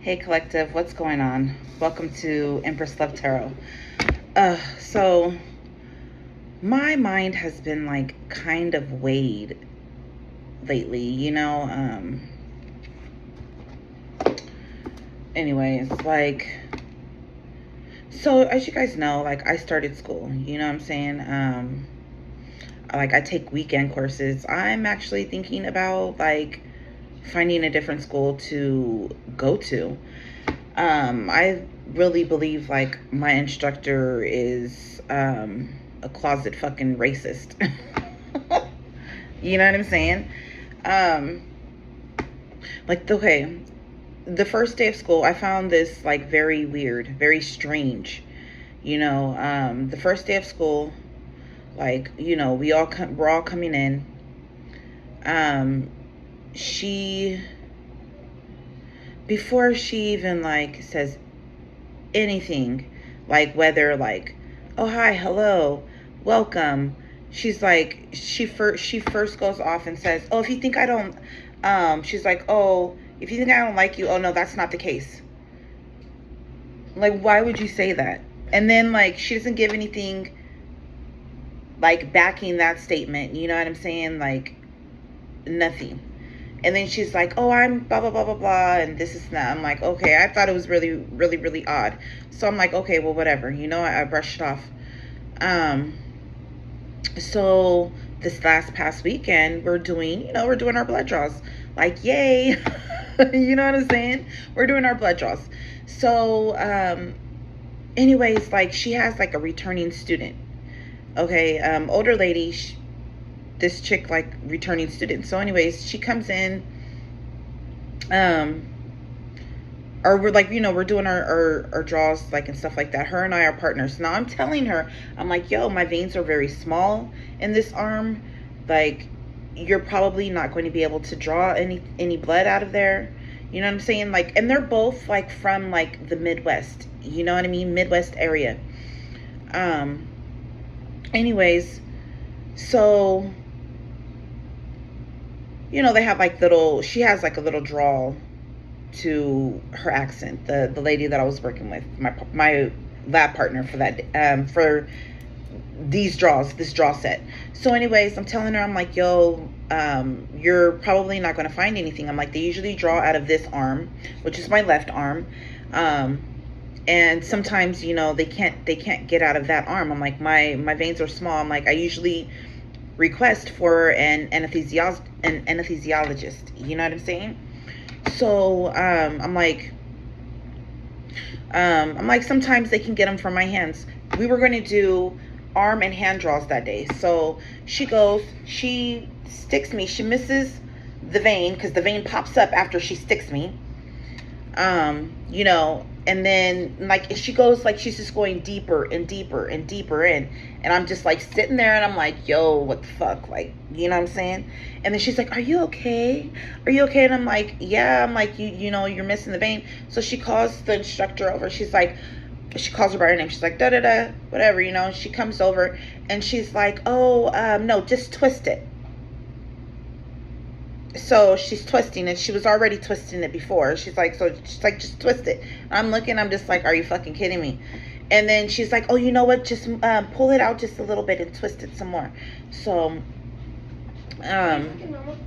Hey collective, what's going on? Welcome to Empress Love Tarot. So my mind has been like kind of weighed lately, anyways, like, so as you guys know, like I started school, you know what I'm saying? Like I take weekend courses. I'm actually thinking about like finding a different school to go to. I really believe like my instructor is a closet fucking racist. You know what I'm saying? Um, like the first day of school, I found this like very weird, very strange. The first day of school, like we're all coming in. Um, she before she even like says anything, like whether like, oh hi, hello, welcome, she's like she first goes off and says, oh, if you think I don't she's like, oh, if you think I don't like you, oh no, that's not the case. Like, why would you say that? And then like she doesn't give anything like backing that statement, you know what I'm saying? Like nothing. And then she's like, oh, I'm blah, blah, blah, blah, blah, and this is that. I'm like, okay, I thought it was really, really, really odd. So I'm like, okay, well, whatever. I brushed it off. Um, so this past weekend, we're doing our blood draws. Like, yay. You know what I'm saying? We're doing our blood draws. So, anyways, like, she has, like, a returning student. Okay, older lady, this chick, like, returning student. So anyways, she comes in, or we're like, we're doing our draws, like, and stuff like that. Her and I are partners. Now I'm telling her, I'm like, yo, my veins are very small in this arm. Like, you're probably not going to be able to draw any blood out of there. You know what I'm saying? Like, and they're both like from like the Midwest, you know what I mean? Midwest area. Anyways, so they have like she has like a little drawl to her accent. The lady that I was working with, my lab partner for that, for this draw set. So anyways, I'm telling her, I'm like, yo, you're probably not going to find anything. I'm like, they usually draw out of this arm, which is my left arm. And sometimes, they can't get out of that arm. I'm like, my veins are small. I'm like, I usually request for an anesthesiologist. You know what I'm saying? So I'm like, sometimes they can get them from my hands. We were going to do arm and hand draws that day. So she sticks me. She misses the vein because the vein pops up after she sticks me. And then like she goes, like she's just going deeper and deeper and deeper in, and I'm just like sitting there and I'm like, yo, what the fuck, like, you know what I'm saying? And then she's like, are you okay, and I'm like, yeah. I'm like, you're missing the vein. So she calls the instructor over. She calls her by her name. She's like, da da da, whatever, she comes over and she's like, oh, no, just twist it. So she's twisting it. She was already twisting it before. She's like, just twist it. I'm looking, I'm just like, are you fucking kidding me? And then she's like, oh, you know what? Just pull it out just a little bit and twist it some more. So, huh? What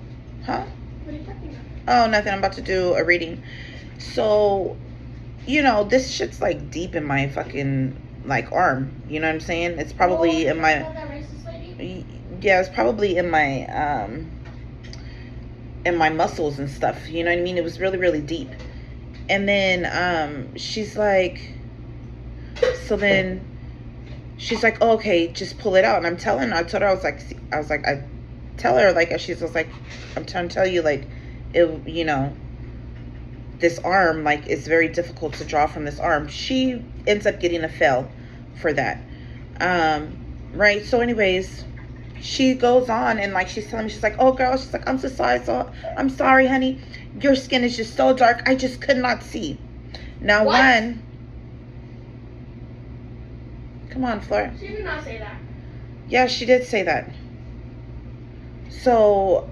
are you talking about? Oh, nothing. I'm about to do a reading. So, this shit's like deep in my fucking like arm. You know what I'm saying? It's probably in my. Yeah, it's probably in my muscles and stuff, you know what I mean? It was really, really deep. And then she's like, oh, okay, just pull it out. And I told her, I tell her, like, she was like, I'm trying to tell you, like, it, this arm, like, it's very difficult to draw from this arm. She ends up getting a fail for that. Right. So anyways, she goes on and like she's telling me, she's like, oh girl, she's like, I'm so sorry, I'm sorry, honey, your skin is just so dark, I just could not see. Now what? Come on, Flora. She did not say that. Yeah, she did say that. So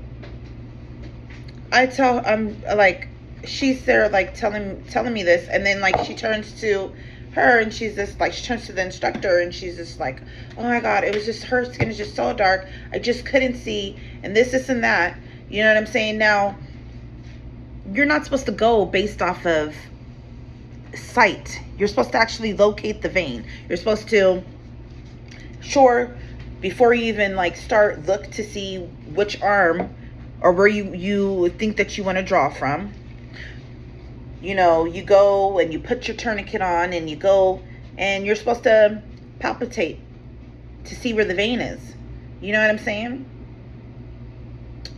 I'm like, she's there like telling me this, and then like she turns to her and she's just like, she turns to the instructor and she's just like, oh my god, it was just, her skin is just so dark, I just couldn't see, and this and that. You know what I'm saying? Now, you're not supposed to go based off of sight. You're supposed to actually locate the vein. You're supposed to, sure, before you even like start, look to see which arm or where you think that you want to draw from. You know, you go and you put your tourniquet on and you go and you're supposed to palpitate to see where the vein is. You know what I'm saying?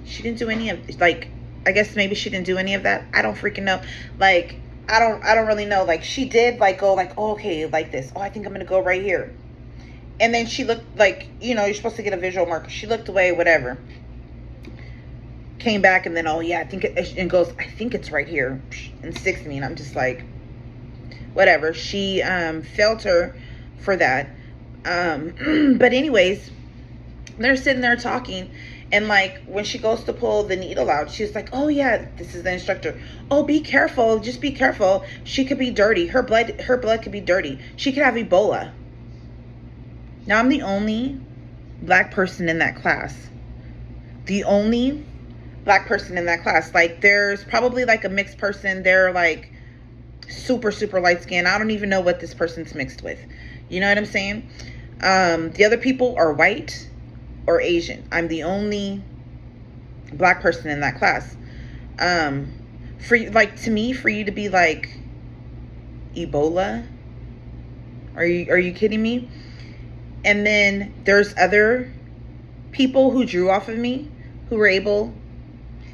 She didn't do any of, like, I guess maybe she didn't do any of that. I don't freaking know. Like, I don't really know. Like, she did like go like, oh, okay, like this. Oh, I think I'm gonna go right here. And then she looked like, you know, you're supposed to get a visual marker. She looked away, whatever. Came back and then, oh yeah, I think it, and goes, I think it's right here, and 6 me, and I'm just like, whatever. She failed her for that. But anyways, they're sitting there talking, and like when she goes to pull the needle out, she's like, oh yeah, this is the instructor. Oh, be careful, just be careful. She could be dirty. Her blood could be dirty. She could have Ebola. Now, I'm the only black person in that class. The only black person in that class. Like, there's probably like a mixed person. They're like super light skin. I don't even know what this person's mixed with. You know what I'm saying? The other people are white or Asian. I'm the only black person in that class. For like, to me, for you to be like Ebola, are you kidding me? And then there's other people who drew off of me who were able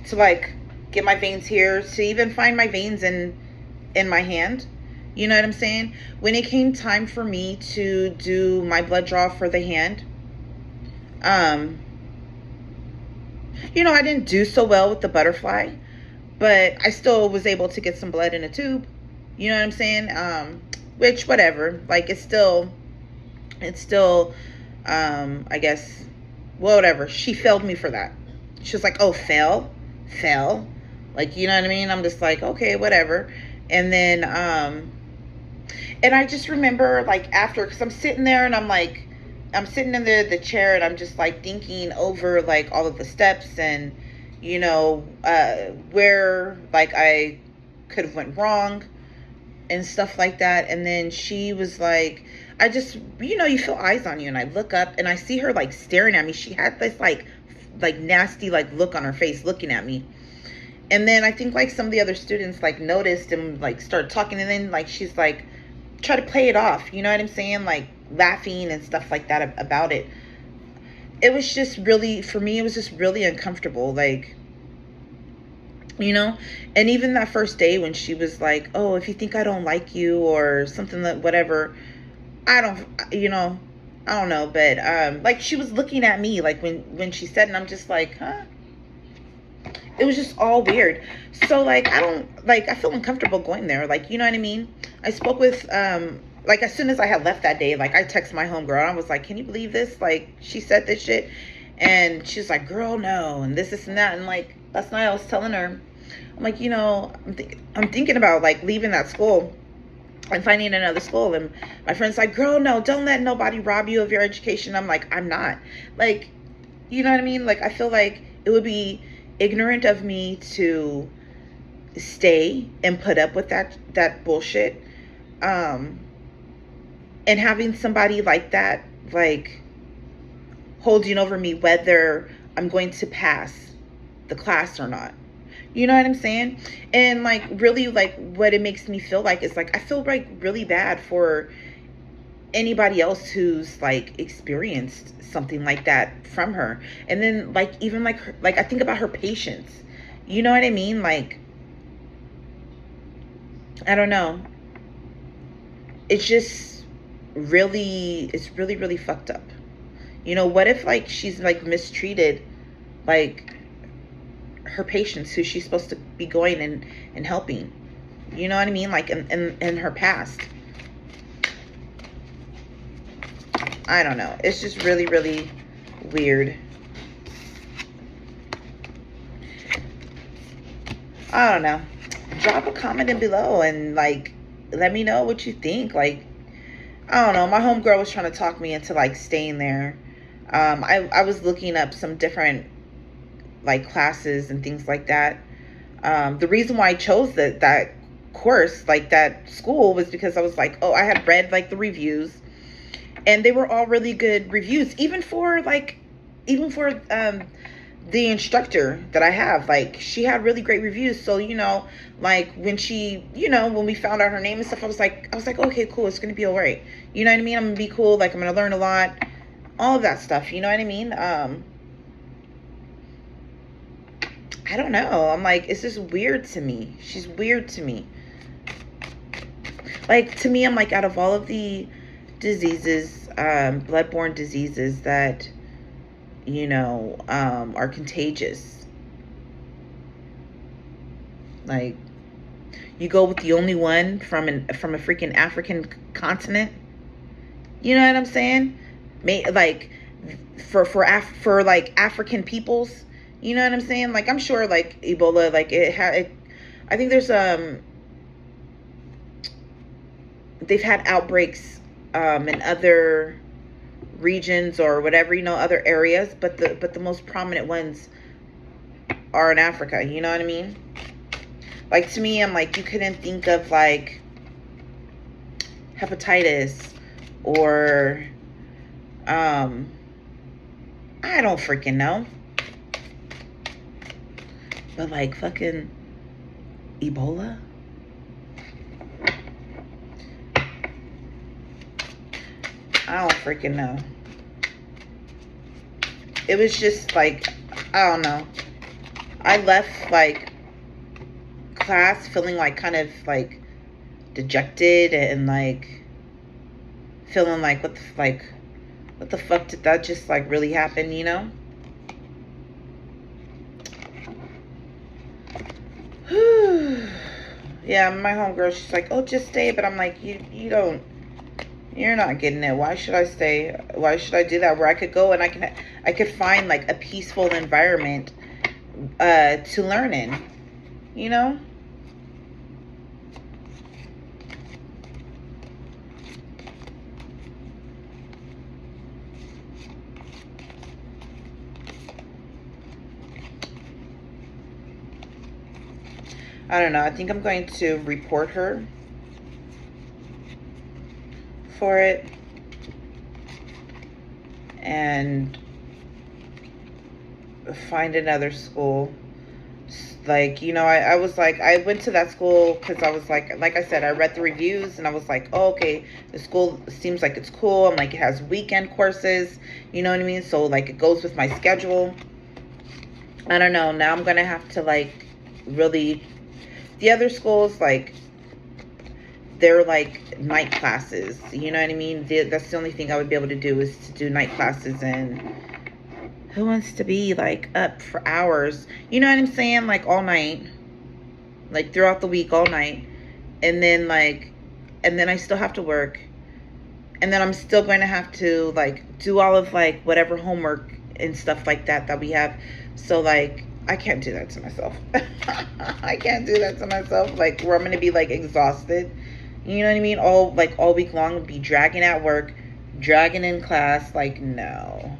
to like get my veins here, to even find my veins in my hand. You know what I'm saying? When it came time for me to do my blood draw for the hand, you know, I didn't do so well with the butterfly, but I still was able to get some blood in a tube. You know what I'm saying? Which, whatever, like, it's still, I guess, well, whatever. She failed me for that. She was like, oh, fail, like, you know what I mean? I'm just like, okay, whatever. And then, and I just remember, like, after, because I'm sitting there and I'm like, I'm sitting in the chair and I'm just like thinking over like all of the steps and, you know, where like I could have went wrong and stuff like that. And then she was like, I just, you know, you feel eyes on you, and I look up and I see her like staring at me. She had this like nasty like look on her face looking at me. And then I think like some of the other students like noticed and like started talking, and then like she's like try to play it off, you know what I'm saying, like laughing and stuff like that about it. It was just really, for me, it was just really uncomfortable, like, you know. And even that first day when she was like, oh, if you think I don't like you or something, that whatever, I don't, you know, I don't know, but like she was looking at me like when she said, and I'm just like, huh. It was just all weird. So like, I don't, like, I feel uncomfortable going there, like, you know what I mean. I spoke with like as soon as I had left that day, like I texted my homegirl and I was like, can you believe this, like she said this shit, and she's like, girl, no, and this and that. And like last night I was telling her, I'm like, you know, I'm thinking about like leaving that school and finding another school. And my friend's like, girl, no, don't let nobody rob you of your education. I'm like, I'm not, like, you know what I mean? Like, I feel like it would be ignorant of me to stay and put up with that bullshit. And having somebody like that, like, holding over me whether I'm going to pass the class or not. You know what I'm saying? And like, really, like, what it makes me feel like is like, I feel like really bad for anybody else who's like experienced something like that from her. And then like, even like her, like I think about her patience. You know what I mean? Like, I don't know. It's just really, it's really fucked up. You know, what if like she's like mistreated like her patients who she's supposed to be going and helping? You know what I mean? Like in her past. I don't know. It's just really weird. I don't know. drop a comment in below and like let me know what you think. Like, I don't know, my homegirl was trying to talk me into like staying there. I was looking up some different like classes and things like that. The reason why I chose that course, like that school, was because I was like, oh, I had read like the reviews, and they were all really good reviews, even for the instructor that I have. Like, she had really great reviews. So, like when when we found out her name and stuff, I was like, okay, cool, it's gonna be all right. You know what I mean? I'm gonna be cool. Like, I'm gonna learn a lot, all of that stuff. You know what I mean? I don't know. I'm like, it's just weird to me. She's weird to me. Like, to me, I'm like, out of all of the diseases, bloodborne diseases that, are contagious, like, you go with the only one from a freaking African continent. You know what I'm saying? Like, for like African peoples. You know what I'm saying? Like, I'm sure like Ebola, like I think there's they've had outbreaks in other regions or whatever, other areas, but the most prominent ones are in Africa. You know what I mean? Like, to me, I'm like, you couldn't think of like hepatitis or I don't freaking know, but like fucking Ebola. I don't freaking know. It was just like, I don't know. I left like class feeling like kind of like dejected and like feeling like what the fuck did that just like really happen, Yeah, my homegirl, she's like, oh, just stay, but I'm like, you're not getting it. Why should I stay? Why should I do that? Where I could go and I could find like a peaceful environment to learn in, I don't know. I think I'm going to report her for it and find another school. Like, I was like, I went to that school because I was like I said, I read the reviews and I was like, oh, okay, the school seems like it's cool. I'm like, it has weekend courses, you know what I mean? So like, it goes with my schedule. I don't know. Now I'm gonna have to like really, the other schools, like, they're like night classes, you know what I mean? That's the only thing I would be able to do, is to do night classes. And who wants to be like up for hours, you know what I'm saying, like all night, like throughout the week, all night, and then I still have to work, and then I'm still going to have to like do all of like whatever homework and stuff like that we have. So like, I can't do that to myself. I can't do that to myself, like, where I'm going to be like exhausted, you know what I mean, all week long, be dragging at work, dragging in class. Like, no,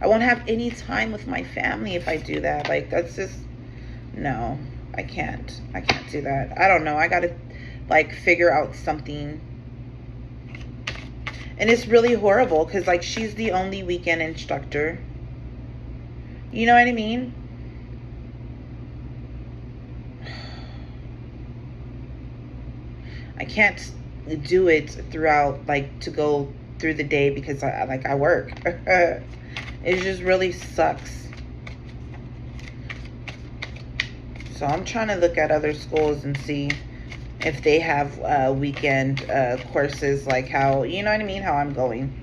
I won't have any time with my family if I do that. Like, that's just, no, I can't do that. I don't know. I gotta like figure out something. And it's really horrible because like, she's the only weekend instructor. You know what I mean? I can't do it throughout, like, to go through the day because I work. It just really sucks. So I'm trying to look at other schools and see if they have weekend courses, like how, you know what I mean, how I'm going.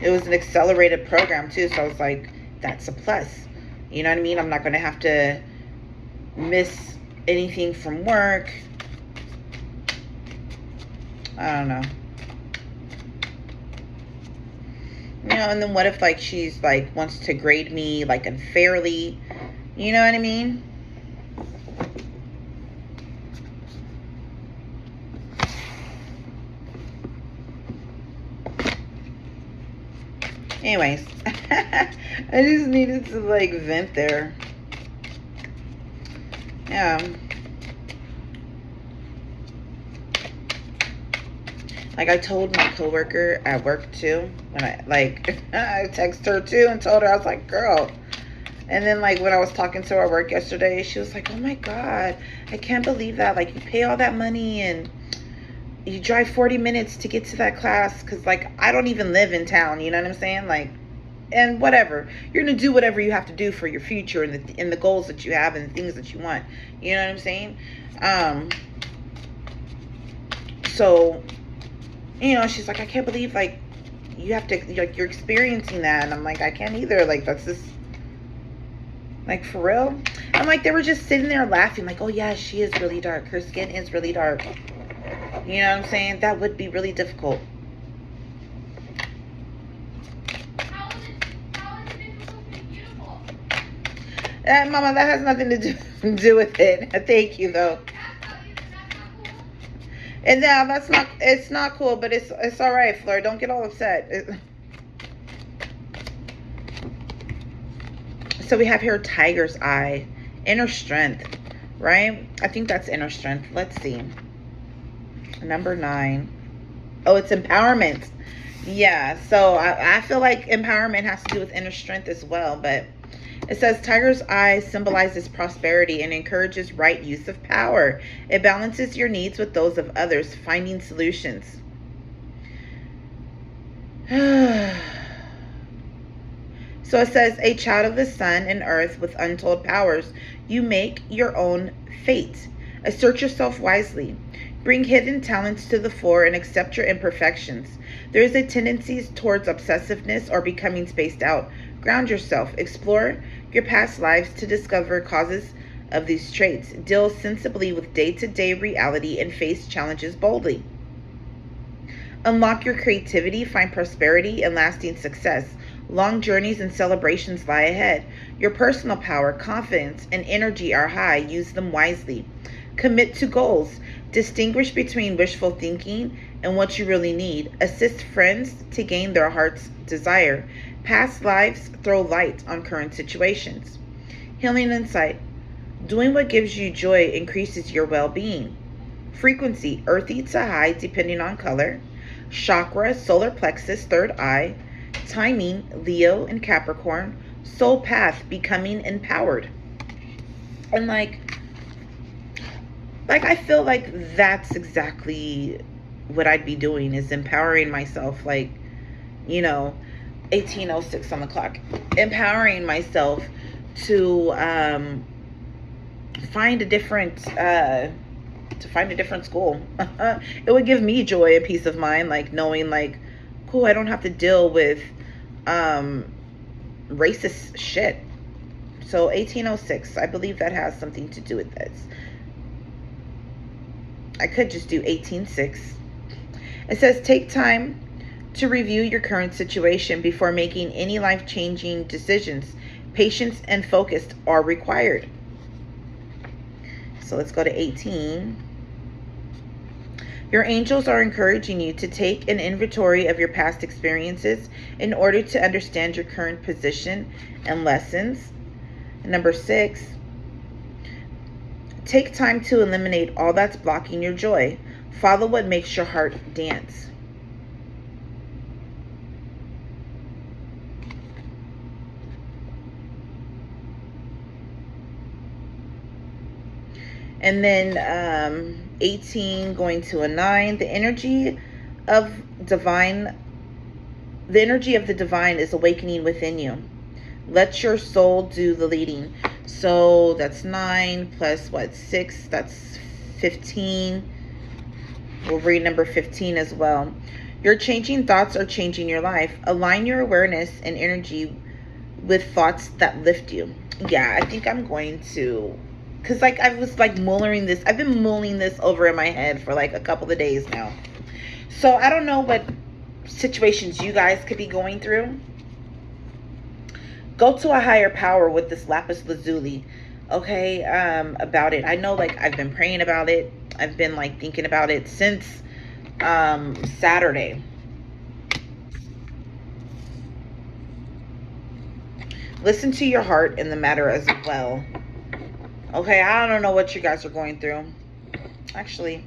It was an accelerated program too, so I was like, that's a plus. You know what I mean? I'm not going to have to miss anything from work. I don't know. And then what if like she's like wants to grade me like unfairly? You know what I mean? Anyways, I just needed to like vent there. Yeah. Like I told my coworker at work too, when I I texted her too and told her, I was like, girl. And then like when I was talking to her at work yesterday, she was like, oh my God, I can't believe that. Like you pay all that money and you drive 40 minutes to get to that class. Cause like I don't even live in town, you know what I'm saying? Like, and whatever, you're gonna do whatever you have to do for your future and the goals that you have and the things that you want. You know what I'm saying? So, you know, she's like, I can't believe like you have to, like, you're experiencing that. And I'm like, I can't either. Like, that's just like, for real. I'm like, they were just sitting there laughing like, oh yeah, she is really dark, her skin is really dark. You know what I'm saying? That would be really difficult. How is it difficult to be beautiful? Mama, that has nothing to do with it. Thank you though. And now that's not, it's not cool, but it's all right, Fleur. Don't get all upset. So we have here tiger's eye, inner strength, right? I think that's inner strength. Let's see. Number 9. Oh, it's empowerment. Yeah, so I feel like empowerment has to do with inner strength as well, but it says tiger's eye symbolizes prosperity and encourages right use of power. It balances your needs with those of others, finding solutions. So it says, a child of the sun and earth with untold powers, you make your own fate. Assert yourself wisely. Bring hidden talents to the fore and accept your imperfections. There is a tendency towards obsessiveness or becoming spaced out. Ground yourself. Explore your past lives to discover causes of these traits. Deal sensibly with day-to-day reality and face challenges boldly. Unlock your creativity, find prosperity and lasting success. Long journeys and celebrations lie ahead. Your personal power, confidence, and energy are high. Use them wisely. Commit to goals. Distinguish between wishful thinking and what you really need. Assist friends to gain their heart's desire. Past lives throw light on current situations. Healing insight. Doing what gives you joy increases your well-being. Frequency, earthy to high depending on color. Chakra, solar plexus, third eye. Timing, Leo and Capricorn. Soul path, becoming empowered. And like I feel like that's exactly what I'd be doing, is empowering myself. Like, you know, 18:06 on the clock. Empowering myself to find a different school. It would give me joy and peace of mind, like knowing like, cool, I don't have to deal with racist shit. So 18:06, I believe that has something to do with this. I could just do 18:6. It says, take time to review your current situation before making any life-changing decisions. Patience and focus are required. So let's go to 18. Your angels are encouraging you to take an inventory of your past experiences in order to understand your current position and lessons. Number 6. Take time to eliminate all that's blocking your joy. Follow what makes your heart dance. And then 18 going to a 9. The energy of the divine is awakening within you. Let your soul do the leading. So that's 9 plus what, 6? That's 15. We'll read number 15 as well. Your changing thoughts are changing your life. Align your awareness and energy with thoughts that lift you. Yeah, I think I'm going to, because like I was like mulling this. I've been mulling this over in my head for like a couple of days now. So I don't know what situations you guys could be going through. Go to a higher power with this lapis lazuli, okay, about it. I know, like, I've been praying about it. I've been, like, thinking about it since Saturday. Listen to your heart in the matter as well. Okay, I don't know what you guys are going through. Actually,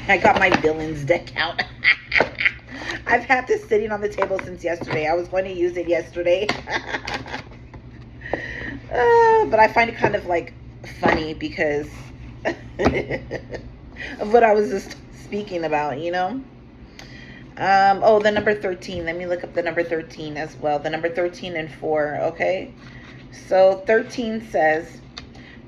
I got my villains deck out. I've had this sitting on the table since yesterday. I was going to use it yesterday. But I find it kind of like funny because of what I was just speaking about, you know? Oh, the number 13. Let me look up the number 13 as well. The number 13 and 4, okay? So 13 says,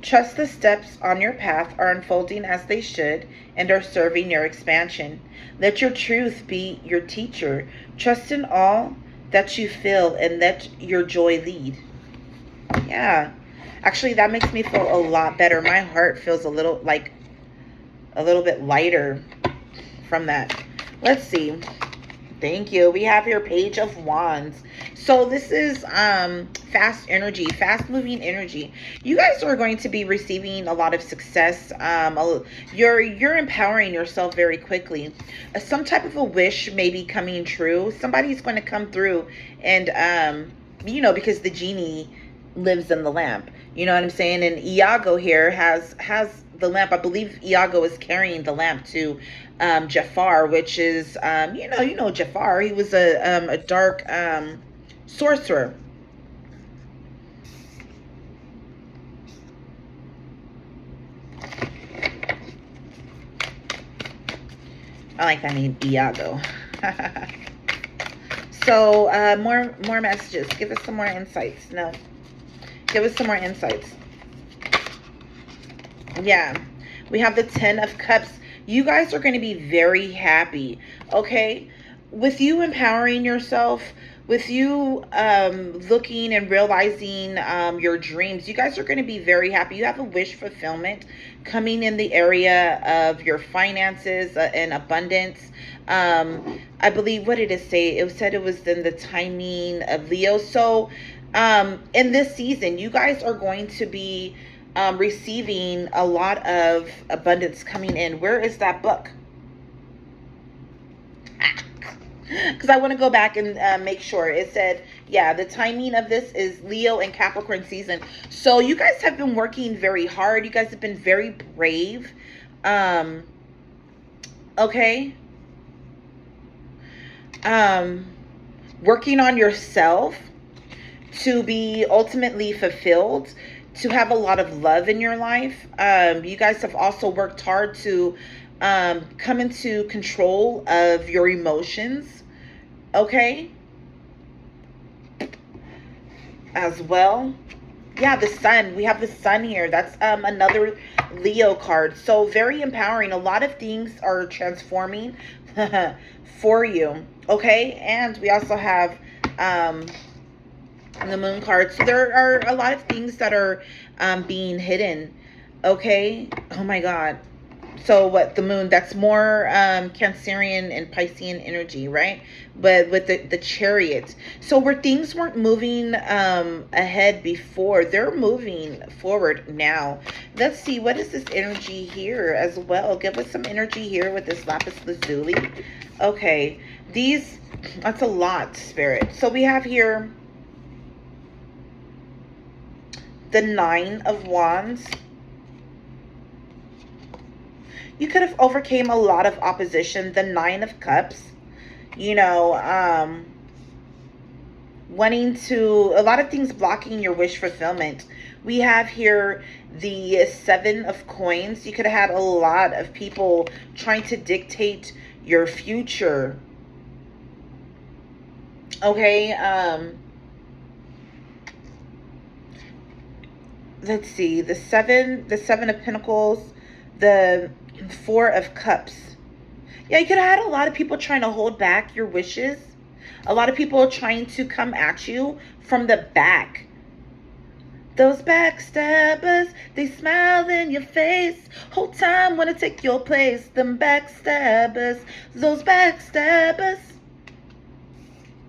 trust the steps on your path are unfolding as they should and are serving your expansion. Let your truth be your teacher. Trust in all that you feel and let your joy lead. Yeah. Actually, that makes me feel a lot better. My heart feels a little bit lighter from that. Let's see. Thank you. We have here Page of Wands. So this is fast energy, fast moving energy. You guys are going to be receiving a lot of success. You're empowering yourself very quickly. Some type of a wish may be coming true. Somebody's going to come through and because the genie lives in the lamp. You know what I'm saying? And Iago here has the lamp. I believe Iago is carrying the lamp to Jafar, which is you know Jafar. He was a dark sorcerer. I like that name, Iago. So more messages. Give us some more insights. No. Give us some more insights. Yeah. We have the 10 of Cups. You guys are going to be very happy. Okay? With you empowering yourself, with you looking and realizing your dreams, you guys are going to be very happy. You have a wish fulfillment coming in the area of your finances and abundance. I believe, what did it say? It said it was in the timing of Leo. So in this season, you guys are going to be receiving a lot of abundance coming in. Where is that book? Because I want to go back and make sure. It said, yeah, the timing of this is Leo and Capricorn season. So you guys have been working very hard. You guys have been very brave. Okay. Working on yourself to be ultimately fulfilled, to have a lot of love in your life. You guys have also worked hard to come into control of your emotions, okay, as well. Yeah, the sun. We have the sun here. That's another Leo card. So very empowering. A lot of things are transforming for you, okay. And we also have the moon card. So there are a lot of things that are being hidden, okay. Oh my god. So what, the moon, that's more Cancerian and Piscean energy, right? But with the Chariot, so where things weren't moving ahead before, they're moving forward now. Let's see, what is this energy here as well? Give us some energy here with this Lapis Lazuli. Okay, that's a lot, Spirit. So we have here the 9 of Wands. You could have overcame a lot of opposition. The 9 of Cups, you know, wanting to, a lot of things blocking your wish fulfillment. We have here the 7 of Coins. You could have had a lot of people trying to dictate your future. Okay, let's see, the 7 of Pentacles, the 4 of Cups. Yeah, you could have had a lot of people trying to hold back your wishes. A lot of people trying to come at you from the back. Those backstabbers, they smile in your face. Whole time wanna take your place. Them backstabbers, those backstabbers.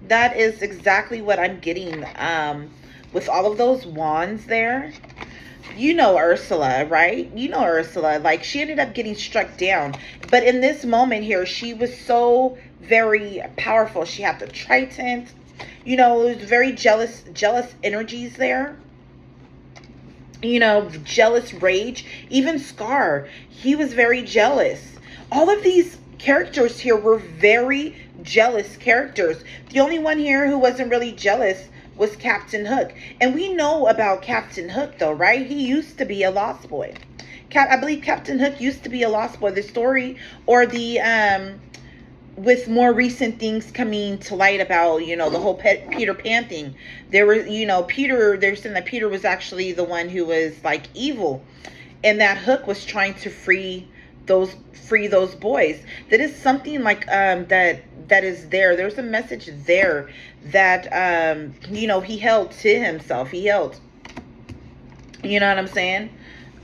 That is exactly what I'm getting with all of those wands there. You know Ursula, right? You know Ursula. Like, she ended up getting struck down. But in this moment here, she was so very powerful. She had the trident. You know, there's very jealous energies there. You know, jealous rage. Even Scar, he was very jealous. All of these characters here were very jealous characters. The only one here who wasn't really jealous was Captain Hook. And we know about Captain Hook, though, right? He used to be a Lost Boy. I believe Captain Hook used to be a Lost Boy. The story, or the with more recent things coming to light about, you know, the whole Peter Pan thing. There were, you know, they're saying that Peter was actually the one who was like evil, and that Hook was trying to free those boys. That is something like that is there. There's a message there that you know, he held to himself. He held, you know what I'm saying?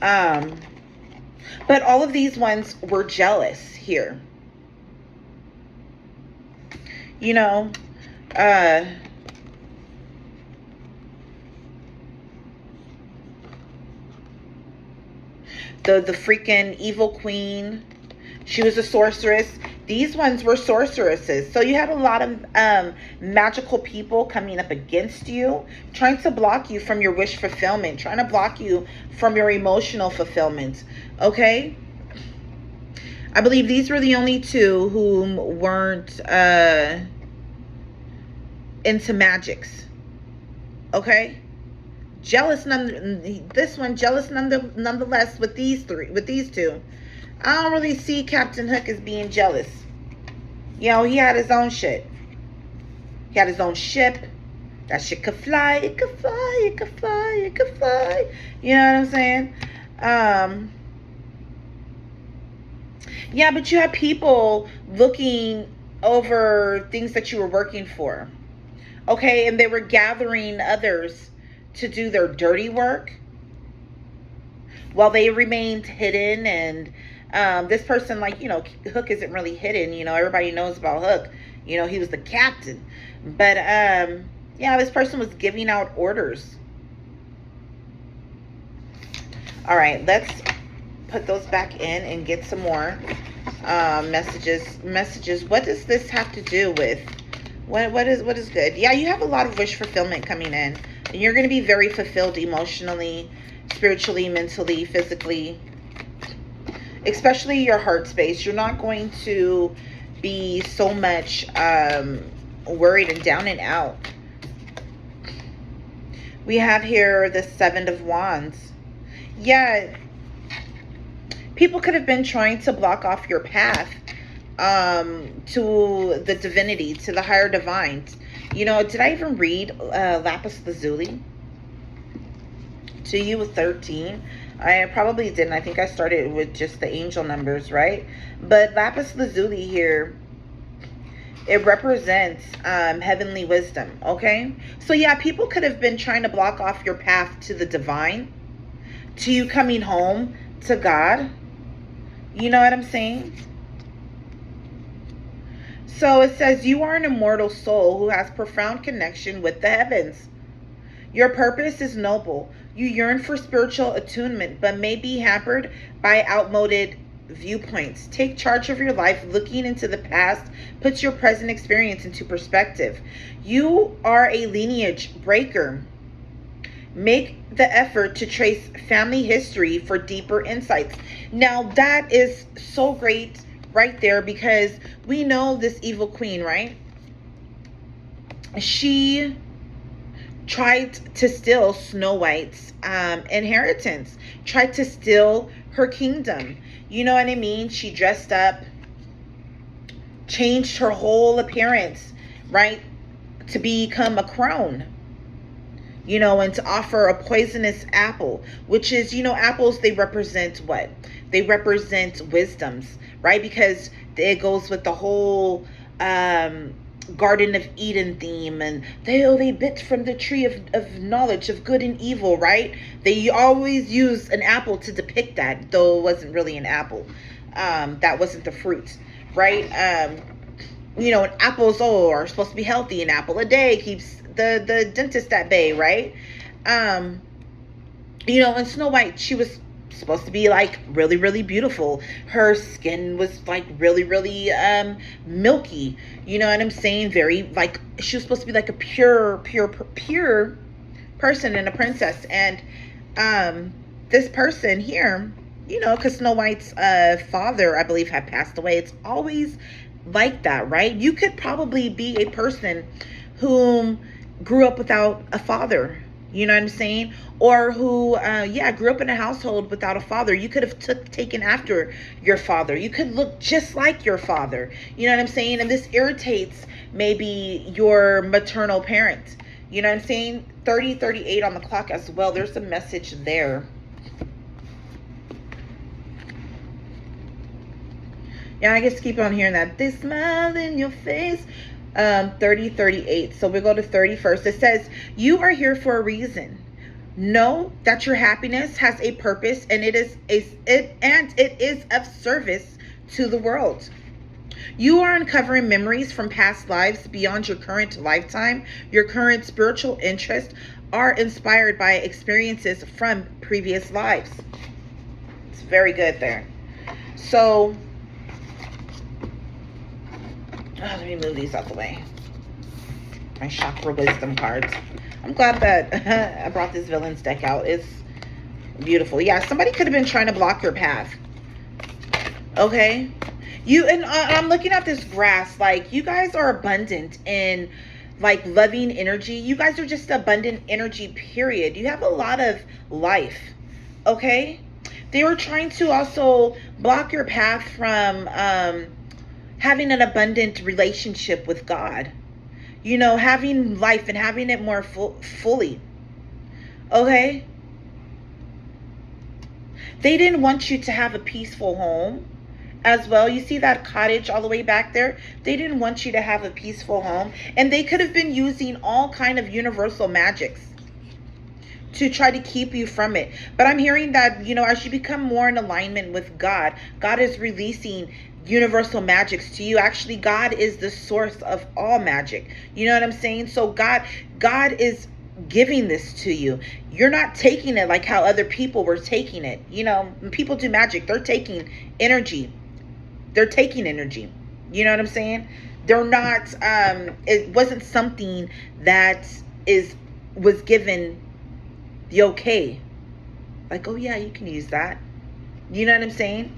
But all of these ones were jealous here. You know, the freaking evil queen, she was a sorceress. These ones were sorceresses. So you had a lot of magical people coming up against you, trying to block you from your wish fulfillment, trying to block you from your emotional fulfillment. Okay? I believe these were the only two who weren't into magics. Okay? Jealous nonetheless with these two. I don't really see Captain Hook as being jealous. You know, he had his own shit. He had his own ship. That shit could fly, it could fly, it could fly, it could fly. You know what I'm saying? Yeah, but you had people looking over things that you were working for. Okay, and they were gathering others to do their dirty work while they remained hidden. And this person, like, you know, Hook isn't really hidden. You know, everybody knows about Hook. You know, he was the captain. But, yeah, this person was giving out orders. All right, let's put those back in and get some more messages. What does this have to do with what is good? Yeah, you have a lot of wish fulfillment coming in, and you're going to be very fulfilled emotionally, spiritually, mentally, physically, especially your heart space. You're not going to be so much worried and down and out. We have here the Seven of Wands. Yeah, people could have been trying to block off your path to the divinity, to the higher divines. You know, did I even read Lapis Lazuli to you with 13? I probably didn't. I think I started with just the angel numbers, right? But Lapis Lazuli here, it represents heavenly wisdom, okay? So yeah, people could have been trying to block off your path to the divine, to you coming home to God. You know what I'm saying? So it says, you are an immortal soul who has profound connection with the heavens. Your purpose is noble. You yearn for spiritual attunement, but may be hampered by outmoded viewpoints. Take charge of your life. Looking into the past puts your present experience into perspective. You are a lineage breaker. Make the effort to trace family history for deeper insights. Now that is so great right there, because we know this evil queen, right? She tried to steal Snow White's inheritance, tried to steal her kingdom. You know what I mean? She dressed up, changed her whole appearance, right, to become a crone. You know, and to offer a poisonous apple, which is, you know, apples, they represent what? They represent wisdoms, right? Because it goes with the whole Garden of Eden theme, and they bit from the tree of knowledge of good and evil, right? They always use an apple to depict that, though it wasn't really an apple. That wasn't the fruit, right? You know, apples are supposed to be healthy. An apple a day keeps the dentist at bay, right? You know, and Snow White, she was supposed to be like really, really beautiful. Her skin was like really, really milky. You know what I'm saying? Very, like, she was supposed to be like a pure person and a princess. And this person here, you know, because Snow White's father, I believe, had passed away. It's always like that, right? You could probably be a person whom grew up without a father, you know what I'm saying? Or who, grew up in a household without a father. You could have taken after your father. You could look just like your father, you know what I'm saying? And this irritates maybe your maternal parent, you know what I'm saying? 30:38 on the clock as well. There's a message there. Yeah, I just keep on hearing that. They smile in your face. 30:38. So we go to 31st. It says, you are here for a reason. Know that your happiness has a purpose, and it is of service to the world. You are uncovering memories from past lives beyond your current lifetime. Your current spiritual interests are inspired by experiences from previous lives. It's very good there. So, let me move these out the way. My chakra wisdom cards. I'm glad that I brought this villains deck out. It's beautiful. Yeah, somebody could have been trying to block your path. Okay? I'm looking at this grass. Like, you guys are abundant in, like, loving energy. You guys are just abundant energy, period. You have a lot of life. Okay? They were trying to also block your path from having an abundant relationship with God. You know, having life and having it more fully. Okay? They didn't want you to have a peaceful home as well. You see that cottage all the way back there? They didn't want you to have a peaceful home. And they could have been using all kind of universal magics to try to keep you from it. But I'm hearing that, you know, as you become more in alignment with God, God is releasing universal magics to you. Actually, God is the source of all magic. You know what I'm saying? So God is giving this to you. You're not taking it like how other people were taking it. You know, when people do magic, they're taking energy. They're taking energy. You know what I'm saying? They're not, it wasn't something that was given the okay. Like, oh yeah, you can use that. You know what I'm saying?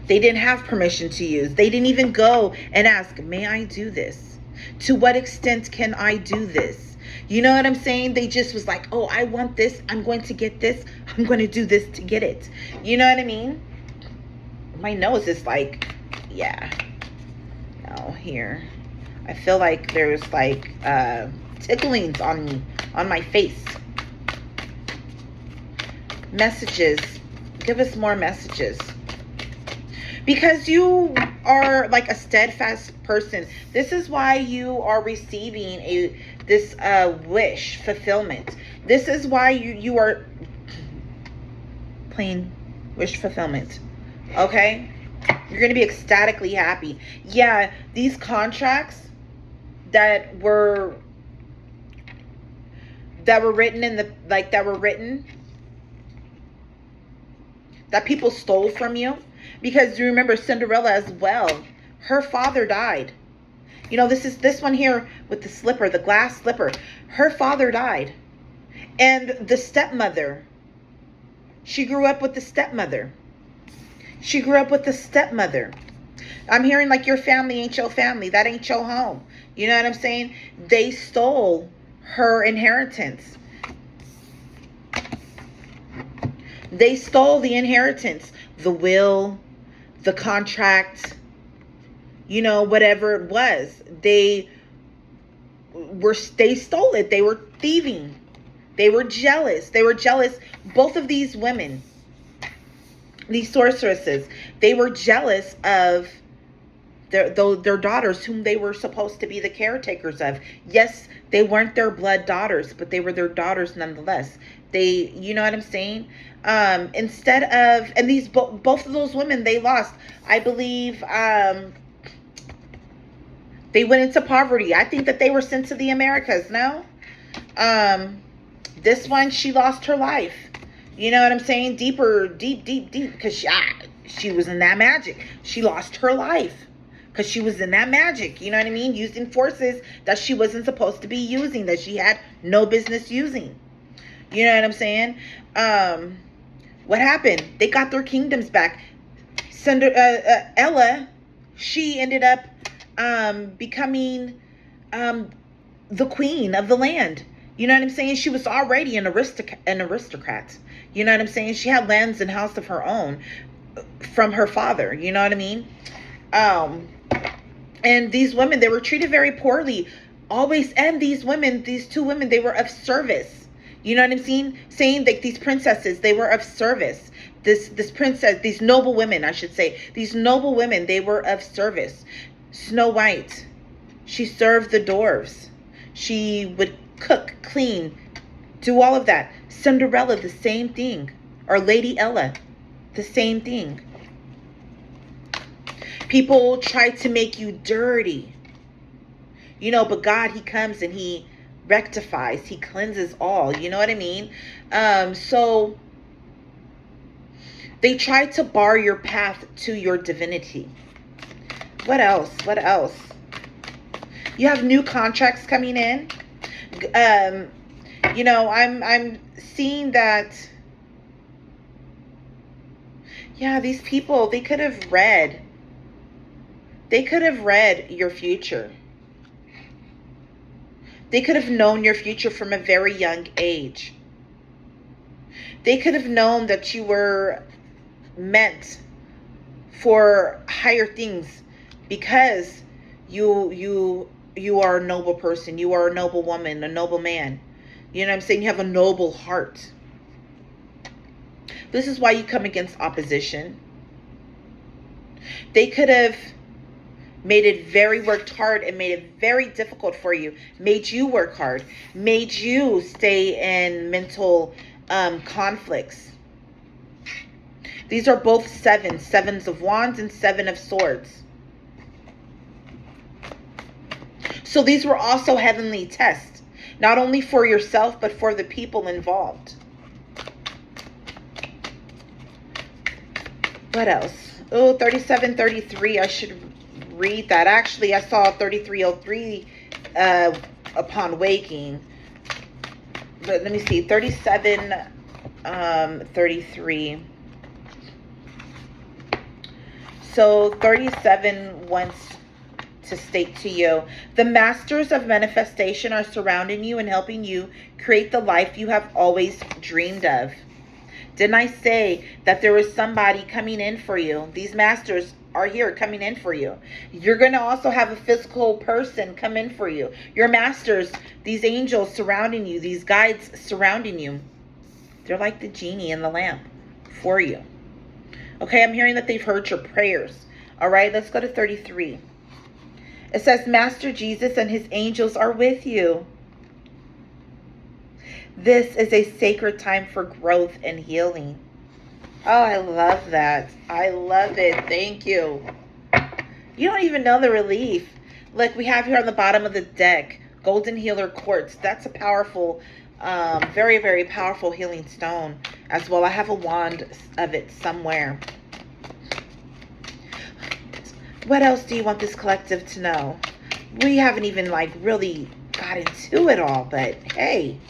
They didn't have permission to use. They didn't even go and ask, may I do this? To what extent can I do this? You know what I'm saying? They just was like, oh, I want this. I'm going to get this. I'm going to do this to get it. You know what I mean? My nose is like, yeah. No, here. I feel like there's like ticklings on me, on my face. Messages. Give us more messages. Because you are like a steadfast person. This is why you are receiving this wish fulfillment. This is why you are playing wish fulfillment. Okay? You're going to be ecstatically happy. Yeah, these contracts that were written that people stole from you. Because you remember Cinderella as well. Her father died. You know, this one here with the slipper, the glass slipper. Her father died. And the stepmother. She grew up with the stepmother. She grew up with the stepmother. I'm hearing like your family ain't your family. That ain't your home. You know what I'm saying? They stole her inheritance. They stole the inheritance. The will, the contract, you know, whatever it was. They stole it. They were thieving. They were jealous. They were jealous. Both of these women, these sorceresses, they were jealous of their daughters, whom they were supposed to be the caretakers of. Yes, they weren't their blood daughters, but they were their daughters nonetheless. They, you know what I'm saying? Instead of, and these both of those women, they lost. I believe they went into poverty. I think that they were sent to the Americas. No, This one, she lost her life. You know what I'm saying? Deeper, deep, because she was in that magic. She lost her life because she was in that magic. You know what I mean? Using forces that she wasn't supposed to be using, that she had no business using. You know what I'm saying? What happened? They got their kingdoms back. Ella, she ended up becoming the queen of the land. You know what I'm saying? She was already an aristocrat. You know what I'm saying? She had lands and house of her own from her father. You know what I mean? And these women, they were treated very poorly. Always. And these women, these two women, they were of service. You know what I'm saying? Saying like these princesses, they were of service. This princess, these noble women, I should say. These noble women, they were of service. Snow White, she served the dwarves. She would cook, clean, do all of that. Cinderella, the same thing. Or Lady Ella, the same thing. People try to make you dirty. You know, but God, he comes and he rectifies. He cleanses all. You know what I mean? So they try to bar your path to your divinity. What else? What else? You have new contracts coming in. You know, I'm seeing that. Yeah, these people, they could have read your future. They could have known your future from a very young age. They could have known that you were meant for higher things because you are a noble person. You are a noble woman, a noble man. You know what I'm saying? You have a noble heart. This is why you come against opposition. They could have worked hard and made it very difficult for you. Made you work hard. Made you stay in mental conflicts. These are both sevens of wands and 7 of swords. So these were also heavenly tests, not only for yourself, but for the people involved. What else? Oh, 3733. I should read that. Actually, I saw 3303 upon waking. But let me see. 3733. So 37 wants to state to you, the masters of manifestation are surrounding you and helping you create the life you have always dreamed of. Didn't I say that there was somebody coming in for you? These masters are here coming in for you. You're going to also have a physical person come in for you. Your masters, these angels surrounding you, these guides surrounding you. They're like the genie in the lamp for you. Okay, I'm hearing that they've heard your prayers. All right, let's go to 33. It says, Master Jesus and his angels are with you. This is a sacred time for growth and healing. Oh, I love that. I love it. Thank you. You don't even know the relief. Like we have here on the bottom of the deck, Golden Healer Quartz. That's a powerful, very, very powerful healing stone as well. I have a wand of it somewhere. What else do you want this collective to know? We haven't even really got into it all, but hey,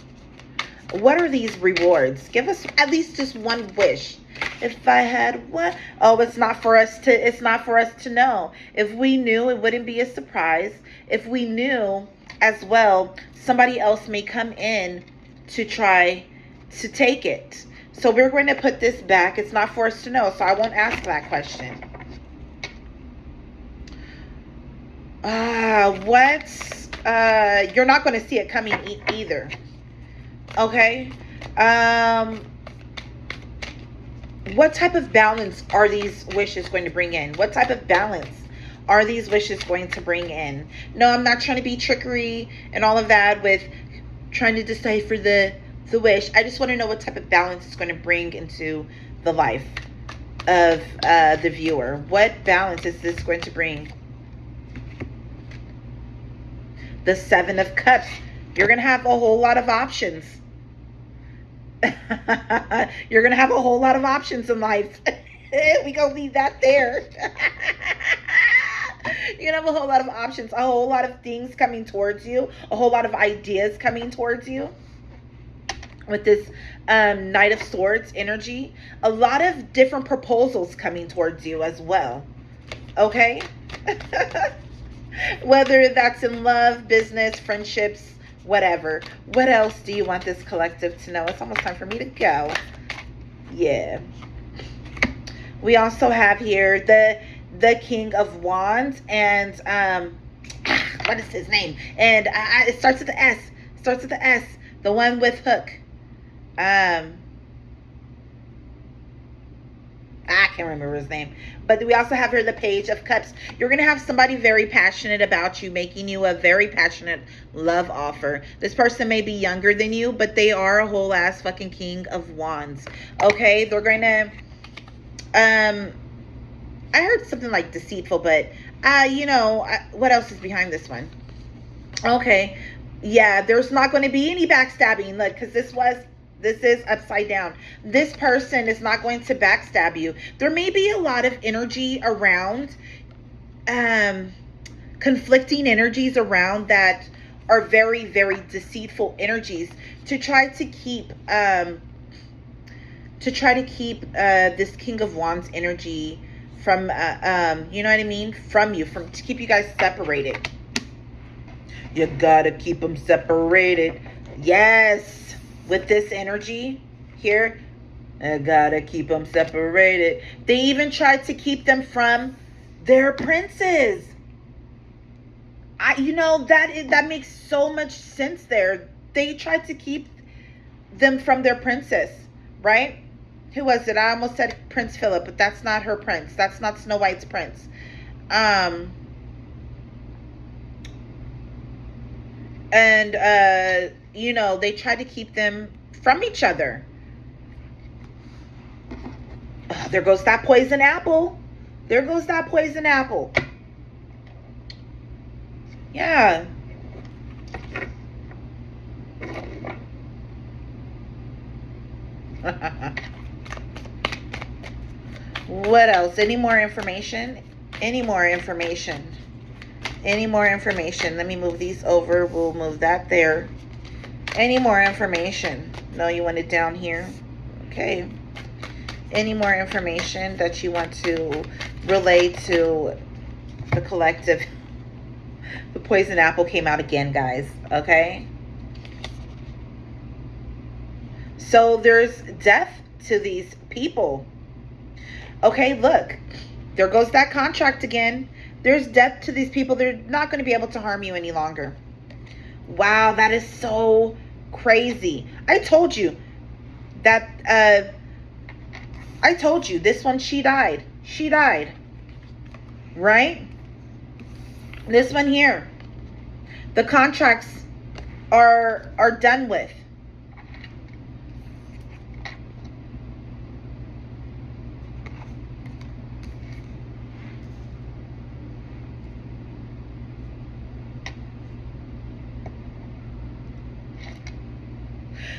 what are these rewards? Give us at least just one wish. If I had one, oh, it's not for us to know. If we knew, it wouldn't be a surprise. If we knew as well, somebody else may come in to try to take it. So we're going to put this back. It's not for us to know, so I won't ask that question. You're not going to see it coming either. Okay. What type of balance are these wishes going to bring in? What type of balance are these wishes going to bring in? No, I'm not trying to be trickery and all of that with trying to decipher the wish. I just want to know what type of balance it's going to bring into the life of the viewer. What balance is this going to bring? The 7 of Cups. You're going to have a whole lot of options. You're gonna have a whole lot of options in life. We gonna leave that there. You're gonna have a whole lot of options, a whole lot of things coming towards you, a whole lot of ideas coming towards you with this Knight of Swords energy. A lot of different proposals coming towards you as well. Okay? Whether that's in love, business, friendships, whatever. What else do you want this collective to know? It's almost time for me to go. Yeah. We also have here the King of Wands, and what is his name? And it starts with the S. Starts with the S. The one with Hook. I can't remember his name. But we also have here the Page of Cups. You're going to have somebody very passionate about you, making you a very passionate love offer. This person may be younger than you, but they are a whole ass fucking King of Wands. Okay? They're going to... I heard something like deceitful, but, what else is behind this one? Okay. Yeah, there's not going to be any backstabbing. Look, because this is upside down. This person is not going to backstab you. There may be a lot of energy around, conflicting energies around that are very, very deceitful energies to try to keep, this King of Wands energy from, you know what I mean? From you, to keep you guys separated. You gotta keep them separated. Yes. With this energy here, I gotta keep them separated. They even tried to keep them from their princes. That makes so much sense there. They tried to keep them from their princess, right? Who was it? I almost said Prince Philip, but that's not her prince. That's not Snow White's prince. They try to keep them from each other. There goes that poison apple. There goes that poison apple. Yeah. What else? Any more information? Any more information? Any more information? Let me move these over. We'll move that there. Any more information? No, you want it down here. Okay. Any more information that you want to relay to the collective? The poison apple came out again, guys. Okay. So there's death to these people. Okay, look. There goes that contract again. There's death to these people. They're not going to be able to harm you any longer. Wow, that is so crazy. I told you that, this one, she died. She died. Right? This one here. The contracts are done with.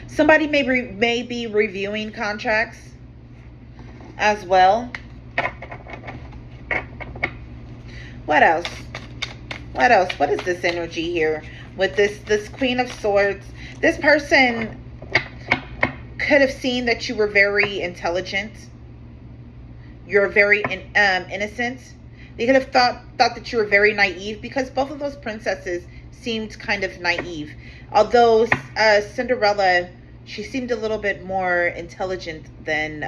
Somebody may be reviewing contracts as well. What else? What else? What is this energy here with this Queen of Swords? This person could have seen that you were very intelligent. You're very innocent. They could have thought that you were very naive, because both of those princesses seemed kind of naive. Although Cinderella, she seemed a little bit more intelligent than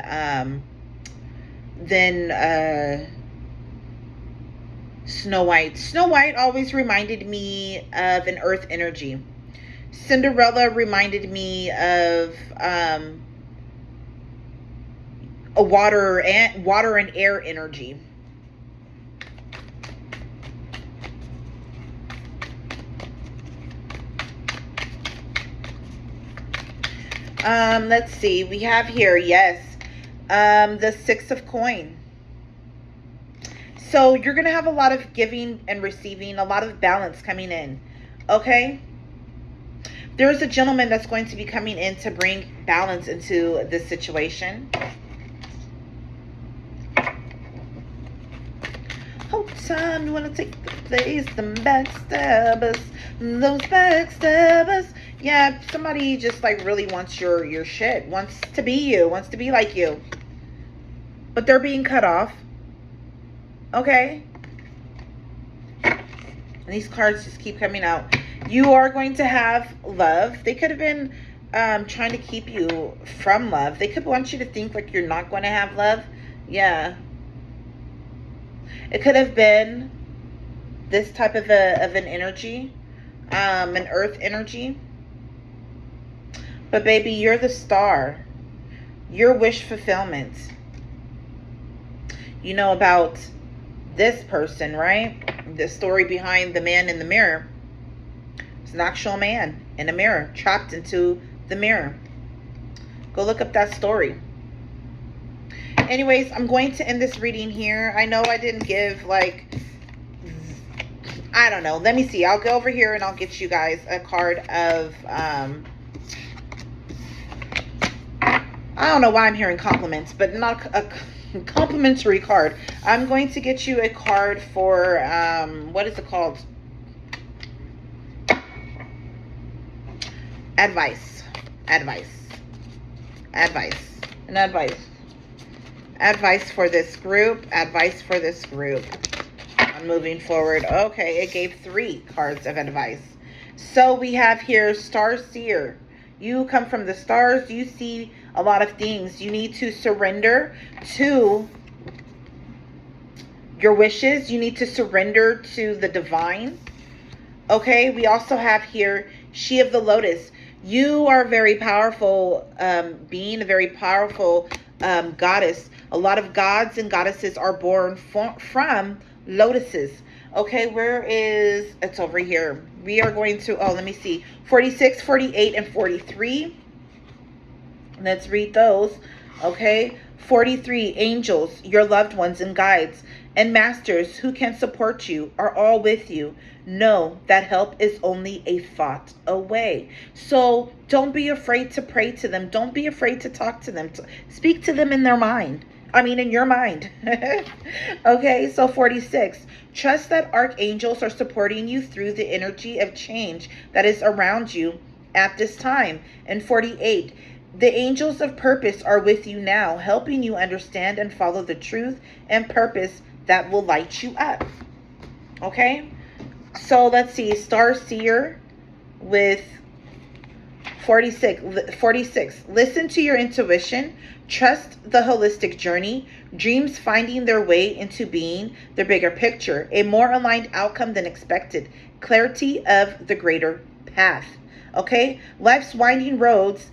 Snow White. Snow White always reminded me of an earth energy. Cinderella reminded me of a water and air energy. Let's see. We have here, yes, the Six of Coin. So you're going to have a lot of giving and receiving, a lot of balance coming in. Okay? There is a gentleman that's going to be coming in to bring balance into this situation. Whole time you want to take the place, them backstabbers, those backstabbers. Yeah, somebody just like really wants your shit, wants to be you, wants to be like you. But they're being cut off. Okay? And these cards just keep coming out. You are going to have love. They could have been trying to keep you from love. They could want you to think like you're not going to have love. Yeah. It could have been this type of an energy, an earth energy. But baby, you're the star. Your wish fulfillment. You know about this person, right? The story behind the man in the mirror. It's an actual man in a mirror, trapped into the mirror. Go look up that story. Anyways, I'm going to end this reading here. I know I didn't give like, I don't know. Let me see. I'll go over here and I'll get you guys a card of, I don't know why I'm hearing compliments, but not a complimentary card. I'm going to get you a card for, what is it called? Advice. Advice for this group. Advice for this group. I'm moving forward. Okay, it gave 3 cards of advice. So we have here Star Seer. You come from the stars. You see a lot of things. You need to surrender to your wishes. You need to surrender to the divine. Okay, we also have here She of the Lotus. You are a very powerful being, a very powerful goddess. A lot of gods and goddesses are born from lotuses. Okay, where is, it's over here. We are going to, oh, let me see, 46, 48, and 43. Let's read those. Okay, 43, angels, your loved ones and guides, and masters who can support you are all with you. Know that help is only a thought away. So don't be afraid to pray to them. Don't be afraid to talk to them. Speak to them in their mind. I mean, in your mind. Okay, so 46. Trust that archangels are supporting you through the energy of change that is around you at this time. And 48. The angels of purpose are with you now, helping you understand and follow the truth and purpose that will light you up. Okay? So let's see. Star Seer with 46. Listen to your intuition. Trust the holistic journey. Dreams finding their way into being the bigger picture. A more aligned outcome than expected. Clarity of the greater path. Okay? Life's winding roads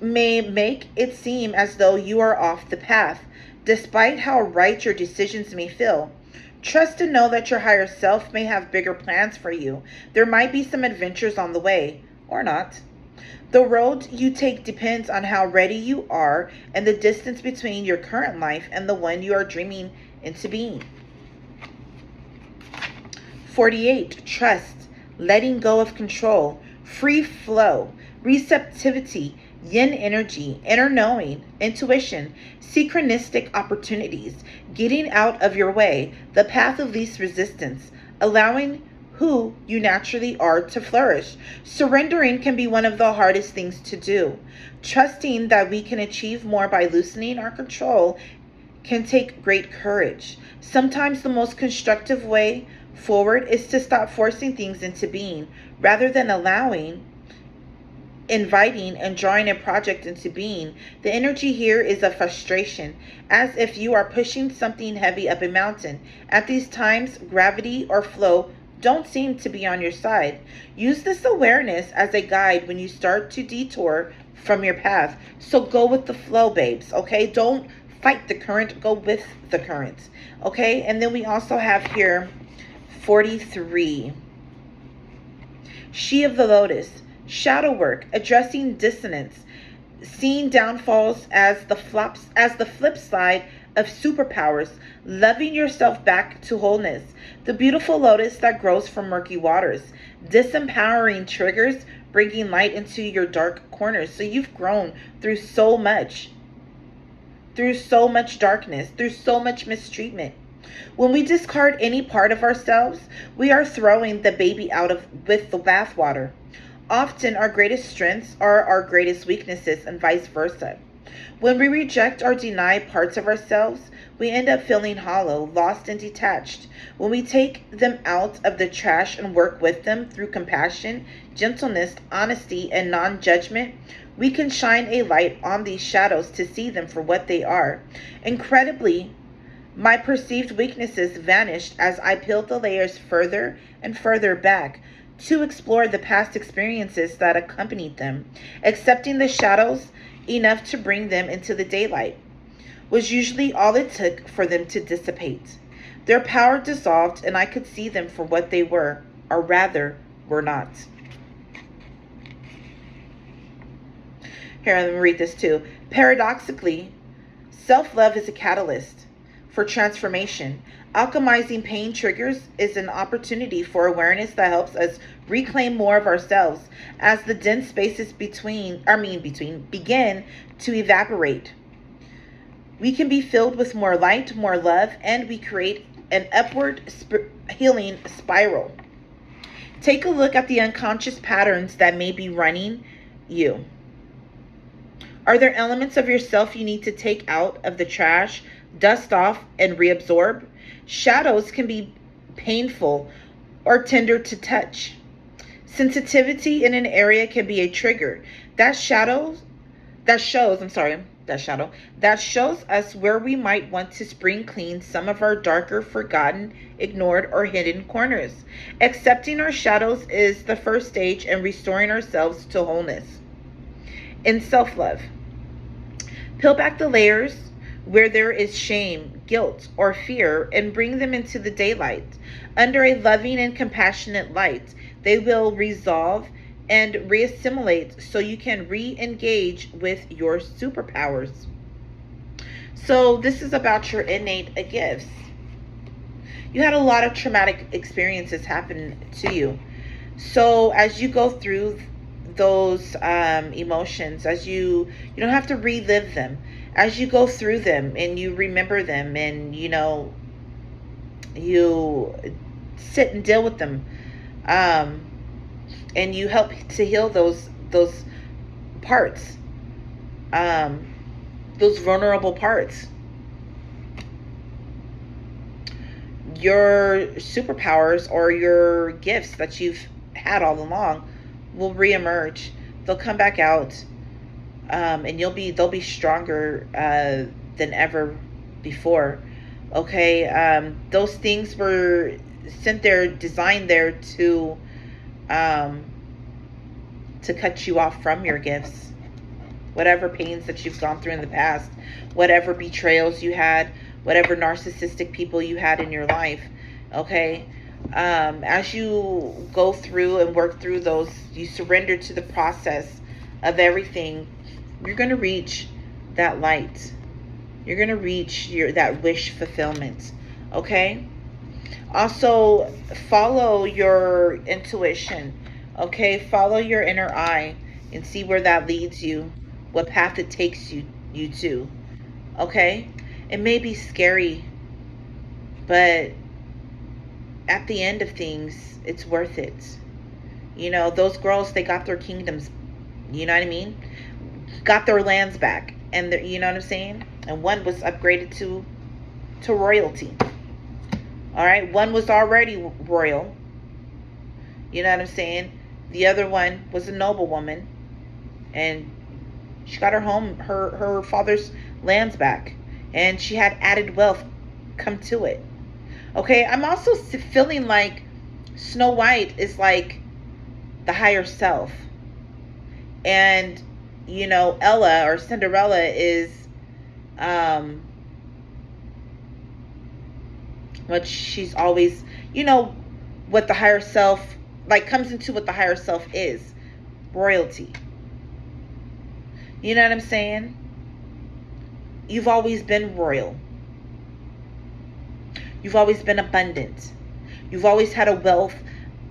may make it seem as though you are off the path, despite how right your decisions may feel. Trust and know that your higher self may have bigger plans for you. There might be some adventures on the way, or not. The road you take depends on how ready you are and the distance between your current life and the one you are dreaming into being. 48. Trust, letting go of control, free flow, receptivity, yin energy, inner knowing, intuition, synchronistic opportunities, getting out of your way, the path of least resistance, allowing who you naturally are to flourish. Surrendering can be one of the hardest things to do. Trusting that we can achieve more by loosening our control can take great courage. Sometimes the most constructive way forward is to stop forcing things into being, rather than allowing, inviting, and drawing a project into being. The energy here is of frustration, as if you are pushing something heavy up a mountain. At these times, gravity or flow don't seem to be on your side. Use this awareness as a guide when you start to detour from your path. So go with the flow, babes, okay? Don't fight the current, go with the current, okay? And then we also have here 43. She of the Lotus. Shadow work, addressing dissonance, seeing downfalls as the flip side of superpowers, loving yourself back to wholeness. The beautiful lotus that grows from murky waters. Disempowering triggers bringing light into your dark corners. So you've grown through so much darkness, through so much mistreatment. When we discard any part of ourselves, we are throwing the baby with the bathwater. Often our greatest strengths are our greatest weaknesses, and vice versa. When we reject or deny parts of ourselves, we end up feeling hollow, lost, and detached. When we take them out of the trash and work with them through compassion, gentleness, honesty, and non-judgment, we can shine a light on these shadows to see them for what they are. Incredibly, my perceived weaknesses vanished as I peeled the layers further and further back to explore the past experiences that accompanied them. Accepting the shadows enough to bring them into the daylight was usually all it took for them to dissipate. Their power dissolved, and I could see them for what they were, or rather, were not. Here, let me read this too. Paradoxically, self-love is a catalyst for transformation. Alchemizing pain triggers is an opportunity for awareness that helps us reclaim more of ourselves as the dense spaces begin to evaporate. We can be filled with more light, more love, and we create an upward healing spiral. Take a look at the unconscious patterns that may be running you. Are there elements of yourself you need to take out of the trash, dust off, and reabsorb? Shadows can be painful or tender to touch. Sensitivity in an area can be a trigger. That shows us where we might want to spring clean some of our darker, forgotten, ignored, or hidden corners. Accepting our shadows is the first stage in restoring ourselves to wholeness. In self-love, peel back the layers where there is shame, guilt, or fear, and bring them into the daylight. Under a loving and compassionate light, they will resolve and reassimilate so you can re-engage with your superpowers. So this is about your innate gifts. You had a lot of traumatic experiences happen to you. So as you go through those emotions, as you don't have to relive them, as you go through them and you remember them, and you sit and deal with them, and you help to heal those parts, those vulnerable parts. Your superpowers or your gifts that you've had all along will reemerge. They'll come back out, and they'll be stronger than ever before. Okay, those things were designed there to cut you off from your gifts. Whatever pains that you've gone through in the past, whatever betrayals you had, whatever narcissistic people you had in your life. Okay, as you go through and work through those, you surrender to the process of everything, you're going to reach that light. You're going to reach that wish fulfillment. Okay? Also, follow your intuition. Okay? Follow your inner eye and see where that leads you, what path it takes you to. Okay? It may be scary, but at the end of things, it's worth it. Those girls, they got their kingdoms, you know what I mean? Got their lands back, and you know what I'm saying? And one was upgraded to royalty. All right, one was already royal. You know what I'm saying? The other one was a noblewoman, and she got her father's lands back, and she had added wealth come to it. Okay, I'm also feeling like Snow White is like the higher self, and Ella or Cinderella is what she's always, what the higher self, like, comes into what the higher self is, royalty. You know what I'm saying? You've always been royal. You've always been abundant. You've always had a wealth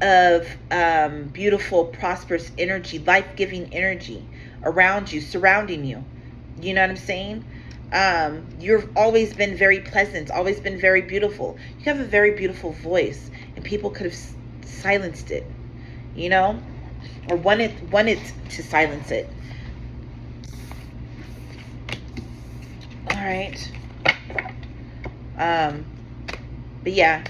of beautiful, prosperous energy, life-giving energy around you, surrounding you. You know what I'm saying? You've always been very pleasant, always been very beautiful. You have a very beautiful voice, and people could have silenced it, you know, or wanted to silence it. All right. But yeah,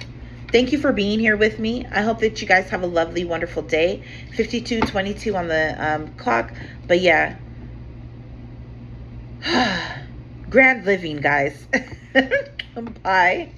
thank you for being here with me. I hope that you guys have a lovely, wonderful day. 52:22 on the clock. But yeah, grand living, guys. Bye.